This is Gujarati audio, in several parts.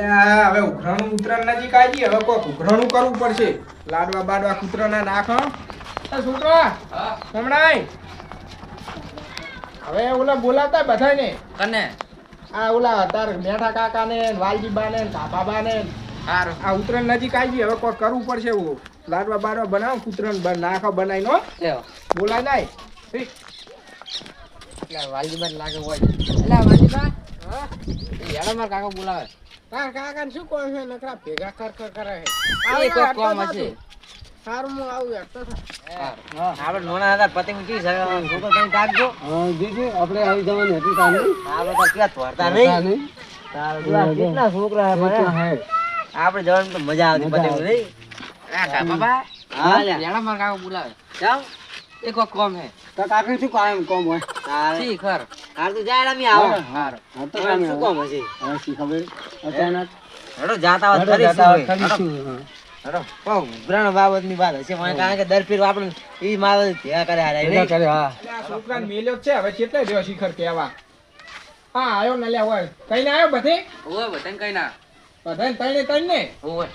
એટલે આ હવે ઉઘરાણું ઉતરાણ નજીક આવી હવે કોક ઉઘરાણું કરવું પડશે. લાડવા બાડવા કૂતરાના નાખો. છોકરા હમણાં હવે ઓલા બોલાવતા બધાને કને આ ઓલા તાર મેઠા કાકા ને વાલજીબા ને કાબાબા ને હારું આ ઉતરાણ નજીક આવી હવે કોક કરવું પડશે. એવું લાડવા બાડવા બનાવો કૂતરાને નાખો બનાવી નો લેવો બોલાય નાય એટલે વાલજીબા લાગે હોય એટલે વાલજીબા હા યાર માર કાકા બોલાવે કાકા ને શું કહો છે નકરા ભેગા કર કરે એ કોઈ કોમ હશે સારું હું આવું યાર તો આપણે નોના હતા પતંગ કી છોકરો કઈ કાઢજો દીદી આપણે આવી જવાની હતી તાને આપણે તો ક્યાં તોડતા નહીં તારા કેટલા છોકરા હે આપણે જવાનું તો મજા આવતી પતંગ નહીં આ બાબા હા યાર માર કાકા બોલાવે જાવ એ કોઈ કોમ હે તો કાકા શું કામ કોમ હોય સી ખર હાર તો જાય અમે આવો હાર તો કામ શું કોમ હશે હવે શી ખબર અચાનક હેડો જાતા વાત કરીશું હેડો પાઉ ગ્રાણ બાબતની વાત હશે મને કારણ કે દર ફેર આપણે ઈ માલ ભેગા કરે હારે નહીં કરે હા આ છોકરાને મેલ્યો છે હવે કેટલે રહ્યો શિખર કેવા હા આયો ન લ્યા હોય કઈ ના આયો બધે ઓય બટન કઈ ના બધાને તઈને તઈને ને ઓય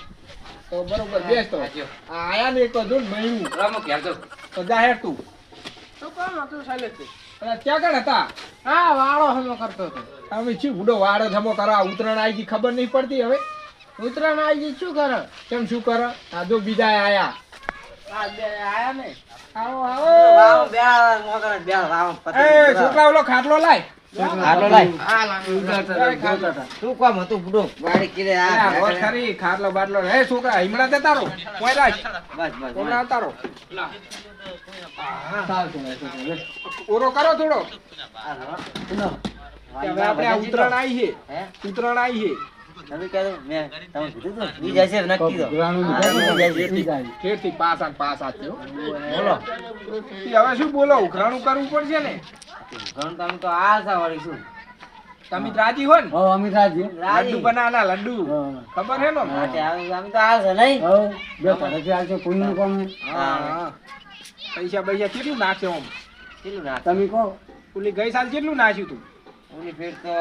તો બરોબર બેસ તો આ આયા ને એક તો જો મહિનું રામો ક્યાં તો તો જાહેર તું તો કોણ હતું સાલે તું ક્યાં કણ હતા હા વાળો હમો કરતો હતો તમે શું બુડો વાળો હમો કરો ઉતરાણ આવી ગઈ ખબર નહીં પડતી હવે ઉતરાણ આવી ગઈ શું કરે કેમ શું કરે આ જો બીજા આયા આ બે આયા ને આવો આવો બે મોકરા બે રામ એ છોકરા ઓલો ખાટલો લાય ખાટલો લાય શું કામ હતું બુડો વાડી કિલે આ રોજ ખરી ખાટલો બાટલો હે છોકરા હિમડા દેતા રહો કોઈ રાખ બસ બસ કોના તારો સાલ તો ઓરો કરો થોડો નો હવે આપણે આ ઉતરાણ આવી છે હે ઉતરાણ આવી છે તમે કહો મે તમે કીધું તો ઈ જશે નક્કી તો ખેડથી પાસા ને પાસા થયો બોલો હવે શું બોલો ઉઘરાણું કરવું પડશે ને ઘણ તમે તો આ સા વળી શું તમે રાજી હો ને હો અમિત રાજી લડ્ડુ બનાના લડ્ડુ ખબર હે નો માટે આમ તો આ છે નહીં હો બે તારે આ છે કોઈનું કામ હા પૈસા પૈસા કેટલું નાખ્યો આમ કેટલું ના તમે કહો ઓલી ગઈ સાલ કેટલું નાખ્યું તું ઓલી ફેર તો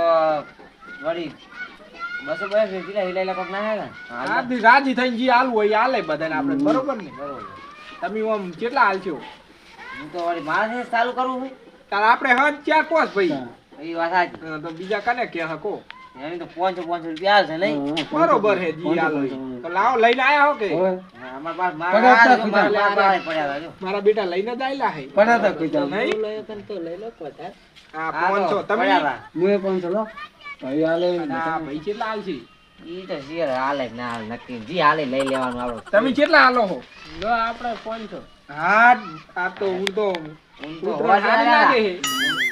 વળી બસો બે ફેર કેટલા હિલાઈલા કોક ના હે ને રાજી રાજી થઈને જી હાલવું હોય એ હાલે બધાને આપણે બરોબર ને બરોબર તમે આમ કેટલા હાલશો હું તો વળી મારે ચાલુ કરવું હોય તાર આપણે હજ ચાર પોસ ભાઈ એ વાત સાચી તો બીજા કને કે હકો એની તો 500 રૂપિયા આવશે નહીં બરોબર હે જી હાલો ઈ. તો લાવો લઈને આયા હો કે અમાર પાસે પડ્યા પડ્યા જો મારા બેટા લઈને જ આયેલા હે પડ્યા તા કોઈ જાવ નહીં તો લઈ લો પતા આ 500 તમે મુએ પણ ચલો ભાઈ હાલે આ ભાઈ કેટલા હાલ છે ઈ તો શેર હાલે ના હાલે નક્કી જી હાલે લઈ લેવાનું આપણો તમે કેટલા હાલો હો જો આપણે 500 હા આ તો હું તો ઉતરેણ હારી લાગે હે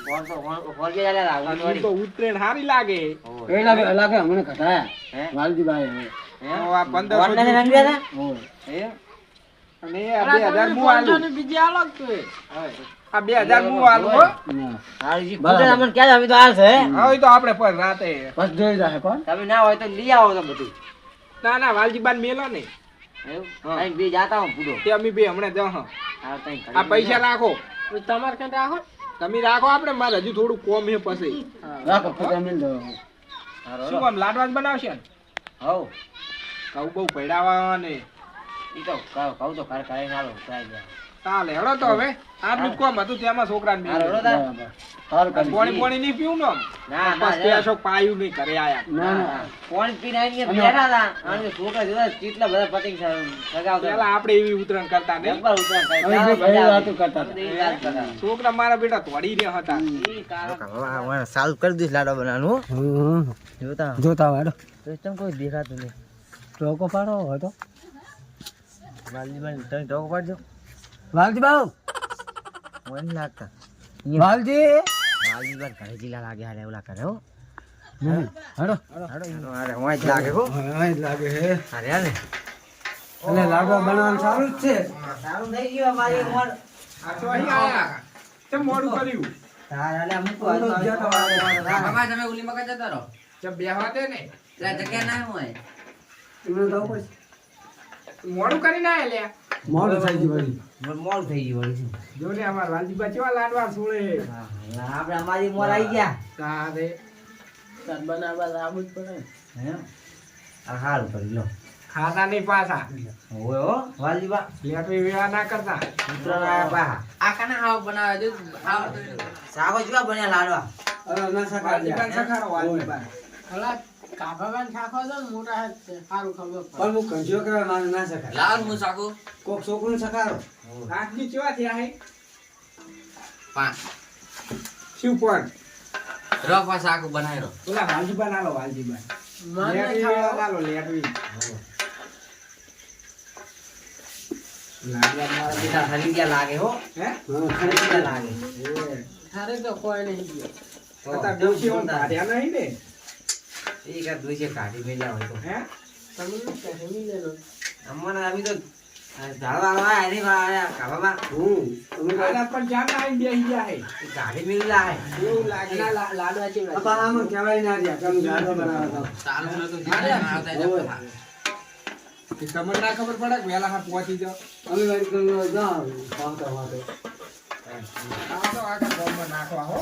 500 આ હું તો ઉતરેણ હારી લાગે હે એલા લાગે હમણે ઘટાયા હે વાલજી ભાઈ તો આ 1500 ઓનલાઈન રંગ્યા હો હે અને આ 2000 મુ આલું બીજી આલો કે આ 2000 મુ આલું હો હાજી કુદર અમન ક્યાં આવી તો હાલ છે હવે તો આપણે પર રાતે બસ જોઈ જાય કોણ તમે ના હોય તો લઈ આવો તો બધું ના ના વાલજીબાન મેલો ને એવું અહીં બે જાતા હું પૂરો તે અમે બે હમણાં જ હ આ તઈ આ પૈસા રાખો તમારે ક્યાં રાખો તમે રાખો આપણે મારે હજુ થોડું કોમ હે પછી રાખો ફટા મિલ દો શું આમ લાડવા જ બનાવશે ને હવ કહું બહુ પૈડાવા ને ઈ તો કહું તો ઘર કરીને આલો ટ્રાય દે ચાલે હેડો તો હવે આટલું જ કોમ હતું તેમાં છોકરાને હારો મેલ્યો. તા બરાબર સારું કરી પાણી પાણી નહીં પીવું ને આમ. ના ના બસ તે અશોક પાયું નહીં ઘરે આયા ના ના કોણ પીને આવીને બેઠા હતા અને છોકરા જોડા કેટલા બધા પતંગ સગાવતા પેલા આપણે એવી ઉતરાણ કરતા નહીં જબ્બર ઉતરાણ કરે. અમે બે ભાઈ વાતો કરતા હતા. એ વાત કરતા. છોકરા મારા બેટા તોડી રહ્યા હતા ઈ કારણ સાલ કરી દઈશ લાડવા બનાવવાનું જોતા જોતા વાડો સિસ્ટમ કોઈ દેખાતું નહીં ટોકો પાડો હતો વાલી વાલી તમે ટોકો પાડજો વાલજી બાઉ મને લાગતા વાલજી વાલી વાર ઘરે જીલા લાગે હાલે ઓલા કરે હો હાડો અરે હું જ લાગે હો હા જ લાગે હે અરે હાલે એટલે લાડવા બનાવવાનું સારું જ છે સારું થઈ ગયું મારી મોર આ તો અહીં આયા કેમ મોડું કર્યું હાલે મૂકો મામા તમે ઉલી મકા જતા રહો કેમ બેહવા દે ને એટલે જગ્યા ના હોય એમને તો પછી મોડું કરીને આયા લ્યા મોડું થઈ ગયું વળી મોડ થઈ ગયું વળી જો ને અમાર વાલજીબા કેવા લાડવા સોળે આપણે અમારી મોર આવી ગયા તારે બનાવવા લાવવું જ પડે હે આ હાલ કરી લો ખાતા નહીં પાછા ઓય હો વાલીબા લેટવી વેળા ના કરતા ઉતરણ આયા પાહા આ કાના હાવ બનાવે જો હાવ સાગો જેવા બન્યા લાડવા અરે ના સકા વાલજીબાન સખારો વાલજીબાન. ઓલા કાભાબાન શાખો તો મોટા હાથ છે સારું ખબર પડે પણ હું કંજો કરવા મારે ના સકાય લાલ મુ શાકો કોક છોકરું સકારો આખી ચેવા થયા હે પાંચ શું પણ રફા શાકો બનાવ્યો ઓલા વાલજીબાન આલો વાલજીબાન મને લેટવી ખાવા વેળા આલો લેટવી લાડવા મારા બેટા હરી ગયા લાગે હો હે હરી ગયા લાગે થારે તો કોઈ નહીં ગયો તાતા ડોશી ઓન ભાડ્યા નહીં ને એ કા દુઈસે કાઢી મેલ્યા હોય તો હે તમે કહે મિલેલો અમને આવી તો ધાળવા આવા હરી આયા કાબાબા તમે આના પણ જાના આઈ બેહી ગયા હે ગાડી મેલ્યા હે એવું લાગે લાડવા છે આપા આમ કહેવાય ના રહ્યા તમે જાડો બનાવતા ચાલુ નતું આવતા જતા કે તમને ના ખબર પડે કે વેલા હા પહોંચી જાઓ અમે વારી કરી જાઓ પાવતા વાતે આ તો આખા ગામમાં નાખવા હો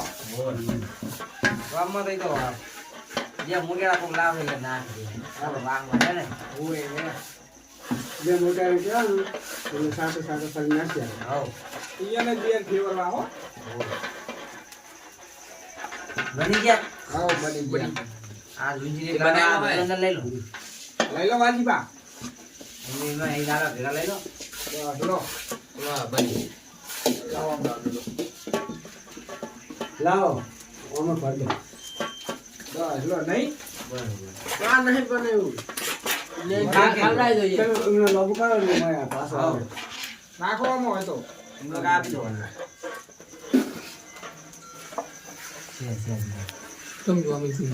ગામમાં તો ઈ તો જે મુગેડા કોક લાવે એટલે નાખી દે આપણે વાંગમાં છે ને ઓય હે જે મોટા કેવા ને એટલે સાથે સાથે ફરી નાખ્યા હવ ઈયાને બેર ફેવરવા હો બની ગયા હાઉ બની ગયા આ લુંજી એ બનાવ્યો હોય. અંદર લઈ લો લઈ લો વાલજીબા એમાં એ દાડા ભેગા લઈ લો લો વાહ બની લાવો લો લાવો ઓમાં ભર દો લો નહીં બરોબર આ નહીં બનાવ્યું ને ખવડાવી દઈએ તમે એમને લોબુ કરો ને માયા પાછો હવ આવે. નાખવામાં હોય તો એમને કાપી દો અંદર છે तुम जो अभी सी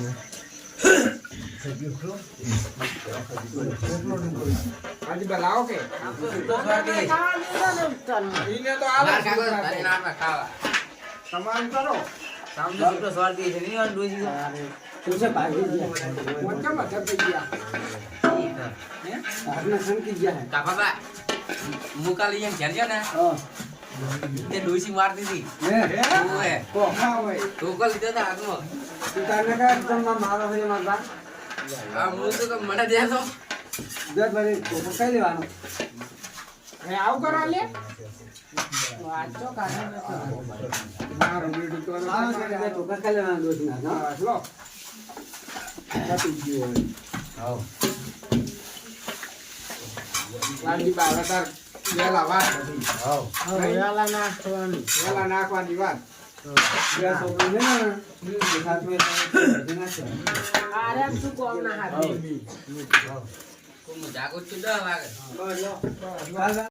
વાલજીબા લાવો કે ઈને તો આલો मार कागज तारे नाम में खावा તમારું કરો સામનો છોકરો સ્વાર્થી છે નહીં ડોસી તુસે ભાગી ગયા મોટા મથર થઈ ગયા હે ભાગના સંકી ગયા का बाबा मुका लिए घर गया ना હા ते डोसी मार दी थी હે वो है કો હા હોય तो कल दे था आगो તું તારને કા એકદમ મારો હોય મારવા आ मुझे तो मना दिया तो દર બરે કોકો કઈ લેવાનો હે આવ કરો લે वाचो काहे મારો બેટું તો આવો કરે તો કોકો કઈ લેવાનો દોષ ના હા હા લો કાપી ગયો હોય હવ વાલજીબા હવે તાર વેલા વાત નથી હવ वेला ना छवानी વેલા નાખવાની વાત બે છોકરો ને હાથ મે નાખ્યા अरे तू कौन ना हाथ બી को जागो चुदा वागे હાલ